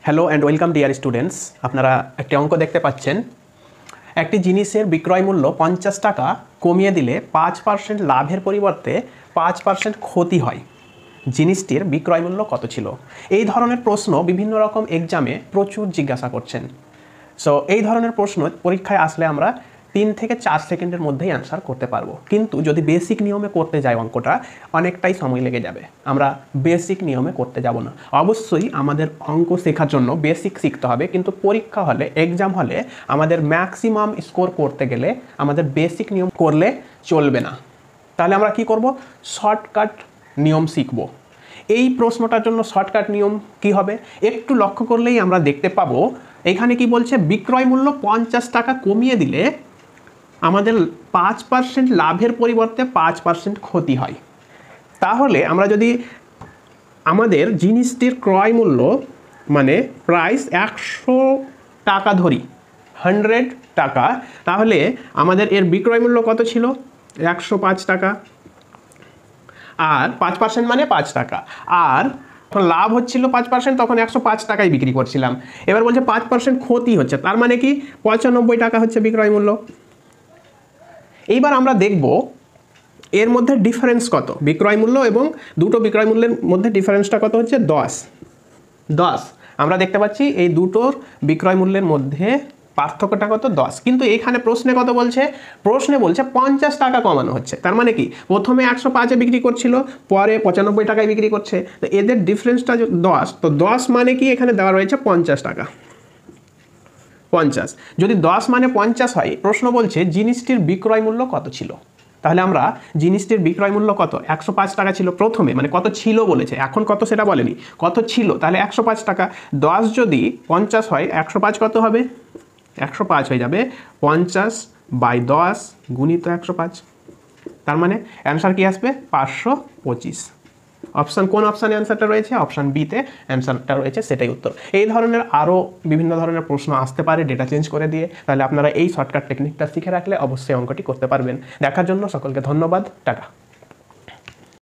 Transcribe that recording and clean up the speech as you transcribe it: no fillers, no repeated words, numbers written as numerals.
Hello and welcome dear students. আপনারা একটি অঙ্ক দেখতে পাচ্ছেন। একটি জিনিসের বিক্রয় মূল্য 50 টাকা কমিয়ে দিলে 5% লাভের পরিবর্তে 5% ক্ষতি হয়। জিনিসটির বিক্রয় মূল্য কত ছিল? এই ধরনের প্রশ্ন বিভিন্ন রকম এক্সামে প্রচুর জিজ্ঞাসা করছেন। সো এই ধরনের প্রশ্ন পরীক্ষায় আসলে আমরা 3 থেকে 4 সেকেন্ডের মধ্যেই অ্যান্সার করতে পারবো, কিন্তু যদি বেসিক নিয়মে করতে যাই অঙ্কটা অনেকটাই সময় লেগে যাবে। আমরা বেসিক নিয়মে করতে যাব না। অবশ্যই আমাদের অঙ্ক শেখার জন্য বেসিক শিখতে হবে, কিন্তু পরীক্ষা হলে এক্সাম হলে আমাদের ম্যাক্সিমাম স্কোর করতে গেলে আমাদের বেসিক নিয়ম করলে চলবে না। তাহলে আমরা কি করব? শর্টকাট নিয়ম শিখব। এই প্রশ্নটার জন্য শর্টকাট নিয়ম কি হবে একটু লক্ষ্য করলেই আমরা দেখতে পাবো। এখানে কি বলছে? বিক্রয় মূল্য 50 টাকা কমিয়ে দিলে আমাদের 5% লাভের পরিবর্তে 5% ক্ষতি হয়। তাহলে আমরা যদি আমাদের জিনিসটির ক্রয় মূল্য মানে প্রাইস 100 টাকা ধরি, 100 টাকা, তাহলে আমাদের এর বিক্রয় মূল্য কত ছিল? 105 টাকা। আর 5% মানে 5 টাকা। আর যখন লাভ হচ্ছিল 5%, তখন 105 টাকায় বিক্রি করছিলাম। এবার বলছে 5% ক্ষতি হচ্ছে, তার মানে কি 95 টাকা হচ্ছে বিক্রয় মূল্য। এইবার আমরা দেখব এর মধ্যে ডিফারেন্স কত, বিক্রয় মূল্য এবং দুটো বিক্রয় মূল্যের মধ্যে ডিফারেন্সটা কত হচ্ছে? 10। আমরা দেখতে পাচ্ছি এই দুটোর বিক্রয় মূল্যের মধ্যে পার্থক্যটা কত? 10। কিন্তু এখানে প্রশ্নে কত বলছে? প্রশ্নে বলছে 50 টাকা কমানো হচ্ছে। তার মানে কি প্রথমে 105-এ বিক্রি করছিল, পরে 95 টাকায় বিক্রি করছে। তো এদের ডিফারেন্সটা 10, তো 10 মানে কি এখানে দেওয়া রয়েছে 50 টাকা। 50 যদি 10 মানে 50 হয়, প্রশ্ন বলছে জিনিসটির বিক্রয় মূল্য কত ছিল। তাহলে আমরা জিনিসটির বিক্রয় মূল্য কত? 105 টাকা ছিল প্রথমে, মানে কত ছিল বলেছে, এখন কত সেটা বলেনি, কত ছিল। তাহলে 105 টাকা। 10 যদি 50 হয়, 105 কত হবে? 105 হয়ে যাবে 50/10 গুণিত 105। তার মানে অ্যান্সার কি আসবে? 525। অপশান কোন অপশানে অ্যান্সারটা রয়েছে? অপশান বিতে অ্যান্সারটা রয়েছে, সেটাই উত্তর। এই ধরনের আরও বিভিন্ন ধরনের প্রশ্ন আসতে পারে ডেটা চেঞ্জ করে দিয়ে। তাহলে আপনারা এই শর্টকাট টেকনিকটা শিখে রাখলে অবশ্যই অঙ্কটি করতে পারবেন। দেখার জন্য সকলকে ধন্যবাদ। টাটা।